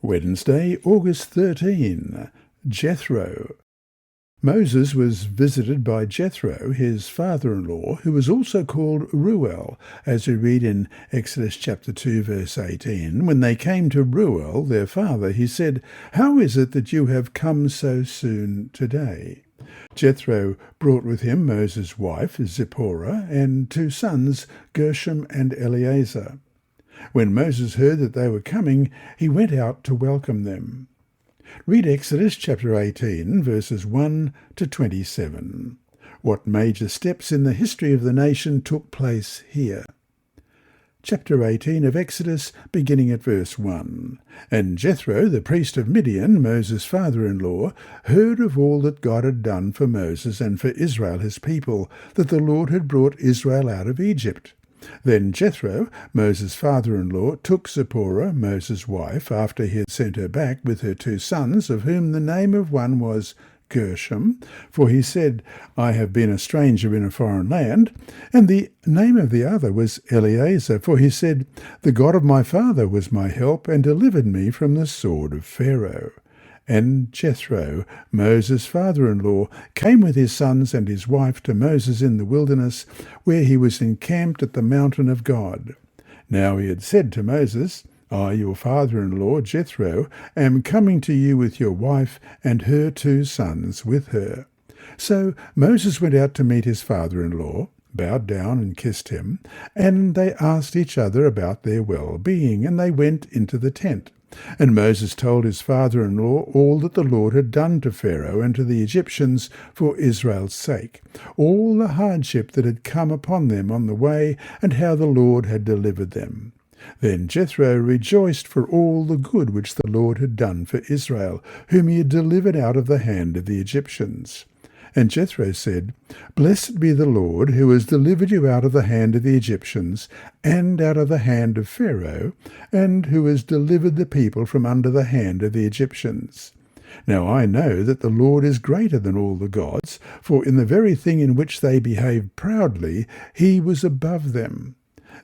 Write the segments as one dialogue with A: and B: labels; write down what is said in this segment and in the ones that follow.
A: Wednesday, August 13. Jethro. Moses was visited by Jethro, his father-in-law, who was also called Reuel, as we read in Exodus chapter 2, verse 18. When they came to Reuel, their father, he said, "How is it that you have come so soon today?" Jethro brought with him Moses' wife, Zipporah, and 2 sons, Gershom and Eleazar. When Moses heard that they were coming, he went out to welcome them. Read Exodus chapter 18, verses 1 to 27. What major steps in the history of the nation took place here? Chapter 18 of Exodus, beginning at verse 1. And Jethro, the priest of Midian, Moses' father-in-law, heard of all that God had done for Moses and for Israel his people, that the Lord had brought Israel out of Egypt. Then Jethro, Moses' father-in-law, took Zipporah, Moses' wife, after he had sent her back with her 2 sons, of whom the name of one was Gershom, for he said, "I have been a stranger in a foreign land," and the name of the other was Eleazar, for he said, "The God of my father was my help, and delivered me from the sword of Pharaoh." And Jethro, Moses' father-in-law, came with his sons and his wife to Moses in the wilderness, where he was encamped at the mountain of God. Now he had said to Moses, "I, your father-in-law, Jethro, am coming to you with your wife and her 2 sons with her." So Moses went out to meet his father-in-law, bowed down and kissed him, and they asked each other about their well-being, and they went into the tent. And Moses told his father-in-law all that the Lord had done to Pharaoh and to the Egyptians for Israel's sake, all the hardship that had come upon them on the way, and how the Lord had delivered them. Then Jethro rejoiced for all the good which the Lord had done for Israel, whom he had delivered out of the hand of the Egyptians. And Jethro said, "Blessed be the Lord, who has delivered you out of the hand of the Egyptians, and out of the hand of Pharaoh, and who has delivered the people from under the hand of the Egyptians. Now I know that the Lord is greater than all the gods, for in the very thing in which they behaved proudly, he was above them."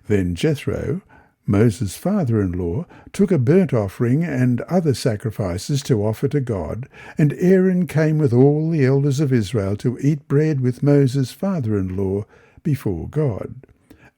A: Then Jethro, Moses' father-in-law, took a burnt offering and other sacrifices to offer to God, and Aaron came with all the elders of Israel to eat bread with Moses' father-in-law before God.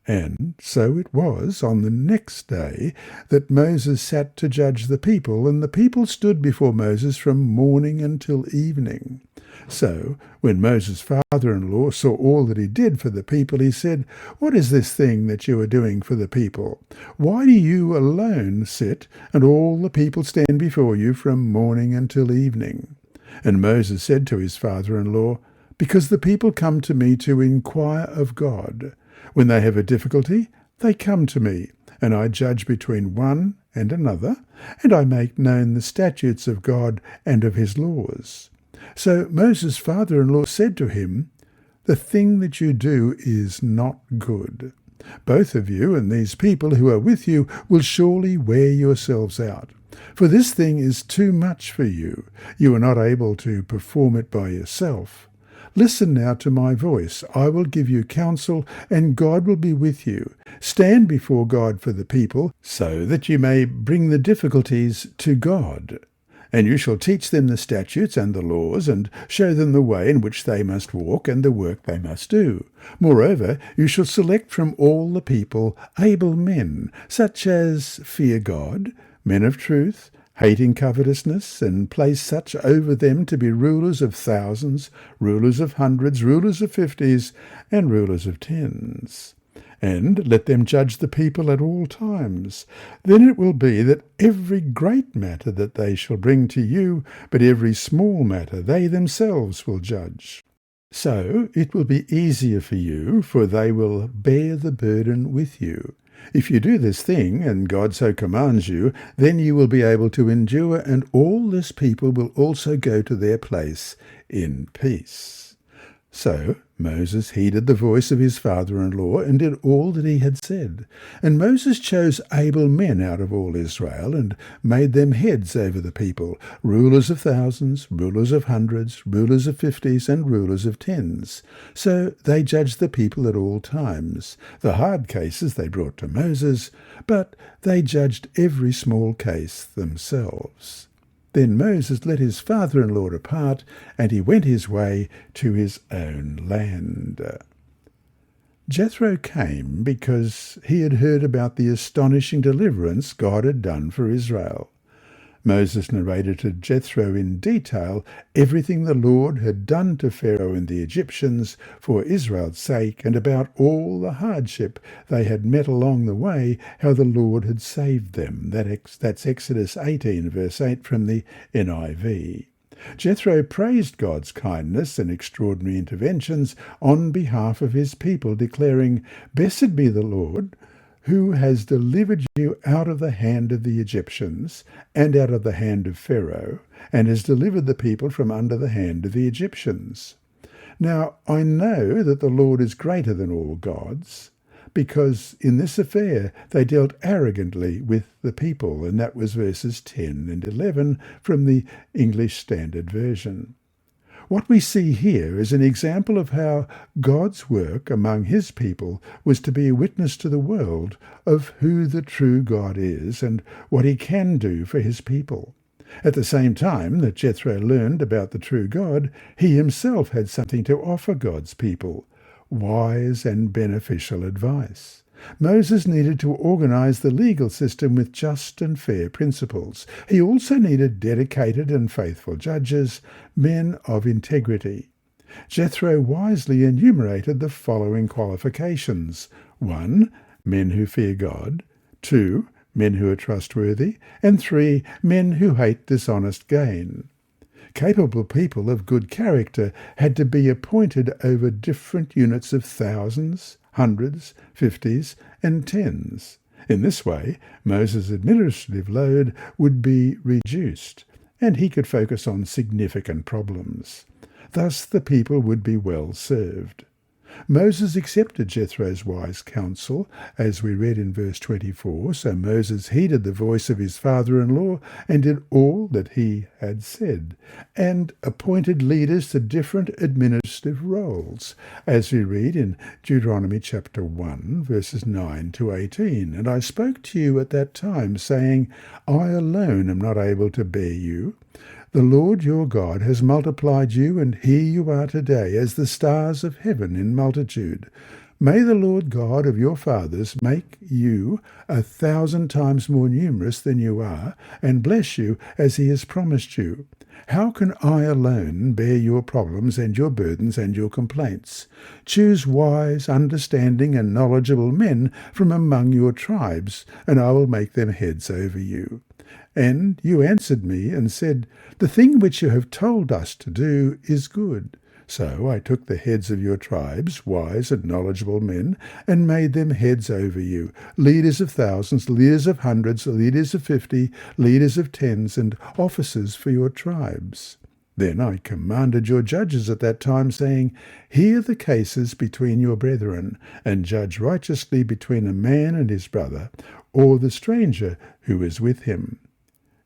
A: And so it was on the next day that Moses sat to judge the people, and the people stood before Moses from morning until evening. So when Moses' father-in-law saw all that he did for the people, he said, "What is this thing that you are doing for the people? Why do you alone sit, and all the people stand before you from morning until evening?" And Moses said to his father-in-law, "Because the people come to me to inquire of God. When they have a difficulty, they come to me, and I judge between one and another, and I make known the statutes of God and of his laws." So Moses' father-in-law said to him, "The thing that you do is not good. Both of you and these people who are with you will surely wear yourselves out. For this thing is too much for you. You are not able to perform it by yourself. Listen now to my voice. I will give you counsel, and God will be with you. Stand before God for the people, so that you may bring the difficulties to God. And you shall teach them the statutes and the laws, and show them the way in which they must walk and the work they must do. Moreover, you shall select from all the people able men, such as fear God, men of truth, hating covetousness, and place such over them to be rulers of thousands, rulers of hundreds, rulers of 50s, and rulers of 10s. And let them judge the people at all times. Then it will be that every great matter that they shall bring to you, but every small matter they themselves will judge. So it will be easier for you, for they will bear the burden with you. If you do this thing, and God so commands you, then you will be able to endure, and all this people will also go to their place in peace." So Moses heeded the voice of his father-in-law and did all that he had said. And Moses chose able men out of all Israel and made them heads over the people, rulers of thousands, rulers of hundreds, rulers of fifties, and rulers of tens. So they judged the people at all times. The hard cases they brought to Moses, but they judged every small case themselves. Then Moses let his father-in-law depart, and he went his way to his own land. Jethro came because he had heard about the astonishing deliverance God had done for Israel. Moses narrated to Jethro in detail everything the Lord had done to Pharaoh and the Egyptians for Israel's sake, and about all the hardship they had met along the way, how the Lord had saved them. That's Exodus 18, verse 8 from the NIV. Jethro praised God's kindness and extraordinary interventions on behalf of his people, declaring, "Blessed be the Lord, who has delivered you out of the hand of the Egyptians and out of the hand of Pharaoh, and has delivered the people from under the hand of the Egyptians." Now I know that the Lord is greater than all gods, because in this affair they dealt arrogantly with the people, and that was verses 10 and 11 from the English Standard Version. What we see here is an example of how God's work among his people was to be a witness to the world of who the true God is and what he can do for his people. At the same time that Jethro learned about the true God, he himself had something to offer God's people: wise and beneficial advice. Moses needed to organize the legal system with just and fair principles. He also needed dedicated and faithful judges, men of integrity. Jethro wisely enumerated the following qualifications: 1. Men who fear God. 2. Men who are trustworthy. And 3. Men who hate dishonest gain. Capable people of good character had to be appointed over different units of thousands, hundreds, fifties, and tens. In this way, Moses' administrative load would be reduced, and he could focus on significant problems. Thus the people would be well served. Moses accepted Jethro's wise counsel, as we read in verse 24, so Moses heeded the voice of his father-in-law and did all that he had said, and appointed leaders to different administrative roles, as we read in Deuteronomy chapter 1, verses 9 to 18. "And I spoke to you at that time, saying, I alone am not able to bear you. The Lord your God has multiplied you, and here you are today, as the stars of heaven in multitude. May the Lord God of your fathers make you 1,000 times more numerous than you are, and bless you as he has promised you. How can I alone bear your problems and your burdens and your complaints? Choose wise, understanding, and knowledgeable men from among your tribes, and I will make them heads over you." And you answered me and said, "The thing which you have told us to do is good." So I took the heads of your tribes, wise and knowledgeable men, and made them heads over you, leaders of thousands, leaders of hundreds, leaders of 50, leaders of tens, and officers for your tribes. Then I commanded your judges at that time, saying, "Hear the cases between your brethren, and judge righteously between a man and his brother, or the stranger who is with him.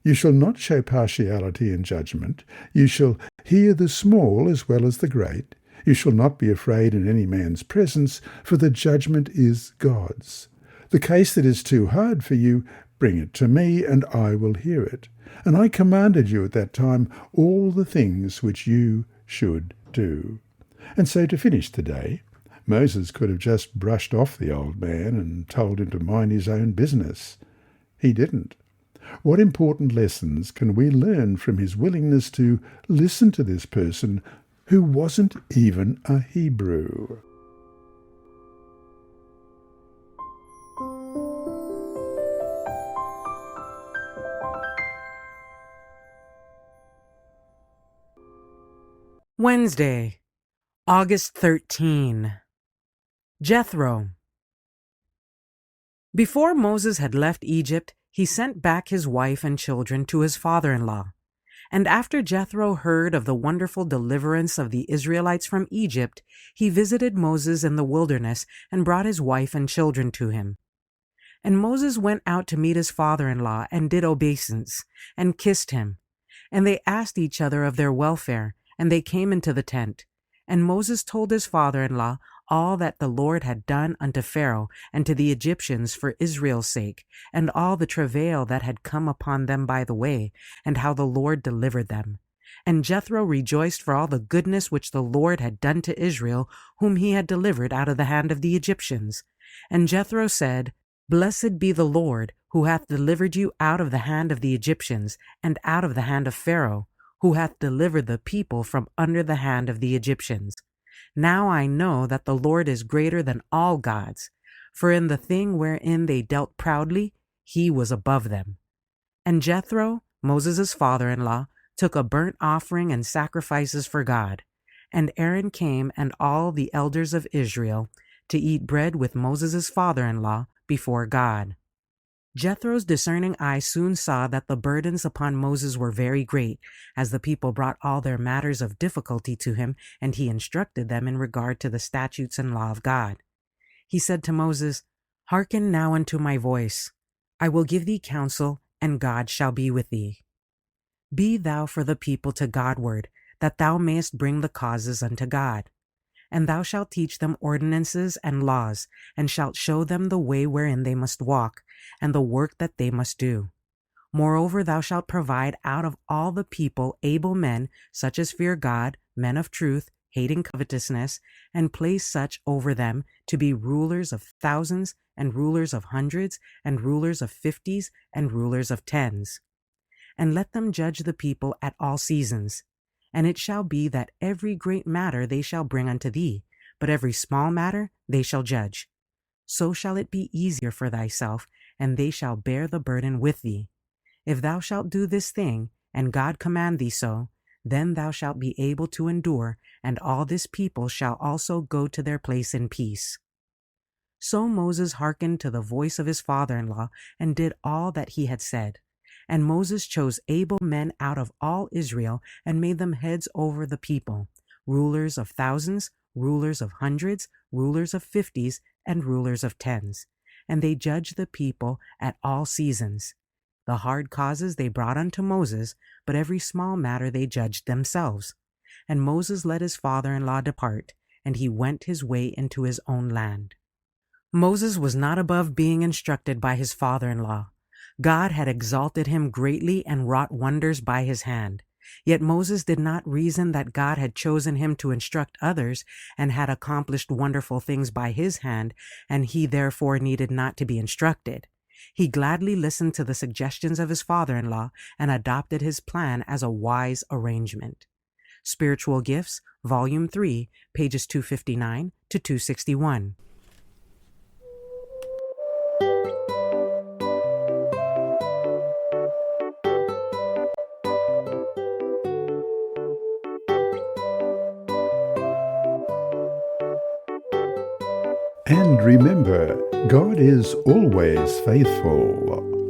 A: You shall not show partiality in judgment. You shall hear the small as well as the great. You shall not be afraid in any man's presence, for the judgment is God's. The case that is too hard for you, bring it to me, and I will hear it. And I commanded you at that time all the things which you should do." And so to finish today, Moses could have just brushed off the old man and told him to mind his own business. He didn't. What important lessons can we learn from his willingness to listen to this person who wasn't even a Hebrew?
B: Wednesday, August 13. Jethro. Before Moses had left Egypt, he sent back his wife and children to his father-in-law. And after Jethro heard of the wonderful deliverance of the Israelites from Egypt, he visited Moses in the wilderness and brought his wife and children to him. And Moses went out to meet his father-in-law and did obeisance, and kissed him. And they asked each other of their welfare, and they came into the tent. And Moses told his father-in-law all that the Lord had done unto Pharaoh and to the Egyptians for Israel's sake, and all the travail that had come upon them by the way, and how the Lord delivered them. And Jethro rejoiced for all the goodness which the Lord had done to Israel, whom he had delivered out of the hand of the Egyptians. And Jethro said, Blessed be the Lord, who hath delivered you out of the hand of the Egyptians, and out of the hand of Pharaoh, who hath delivered the people from under the hand of the Egyptians. Now I know that the Lord is greater than all gods, for in the thing wherein they dealt proudly, he was above them. And Jethro, Moses' father-in-law, took a burnt offering and sacrifices for God. And Aaron came and all the elders of Israel to eat bread with Moses' father-in-law before God. Jethro's discerning eye soon saw that the burdens upon Moses were very great, as the people brought all their matters of difficulty to him, and he instructed them in regard to the statutes and law of God. He said to Moses, Hearken now unto my voice. I will give thee counsel, and God shall be with thee. Be thou for the people to Godward, that thou mayest bring the causes unto God. And thou shalt teach them ordinances and laws, and shalt show them the way wherein they must walk, and the work that they must do. Moreover, thou shalt provide out of all the people able men, such as fear God, men of truth, hating covetousness, and place such over them to be rulers of thousands, and rulers of hundreds, and rulers of fifties, and rulers of tens. And let them judge the people at all seasons. And it shall be that every great matter they shall bring unto thee, but every small matter they shall judge. So shall it be easier for thyself, and they shall bear the burden with thee. If thou shalt do this thing, and God command thee so, then thou shalt be able to endure, and all this people shall also go to their place in peace. So Moses hearkened to the voice of his father-in-law, and did all that he had said. And Moses chose able men out of all Israel, and made them heads over the people, rulers of thousands, rulers of hundreds, rulers of fifties, and rulers of tens. And they judged the people at all seasons. The hard causes they brought unto Moses, but every small matter they judged themselves. And Moses let his father-in-law depart, and he went his way into his own land. Moses was not above being instructed by his father-in-law. God had exalted him greatly and wrought wonders by his hand. Yet Moses did not reason that God had chosen him to instruct others and had accomplished wonderful things by his hand, and he therefore needed not to be instructed. He gladly listened to the suggestions of his father-in-law and adopted his plan as a wise arrangement. Spiritual Gifts, Volume 3, pages 259 to 261.
A: And remember, God is always faithful.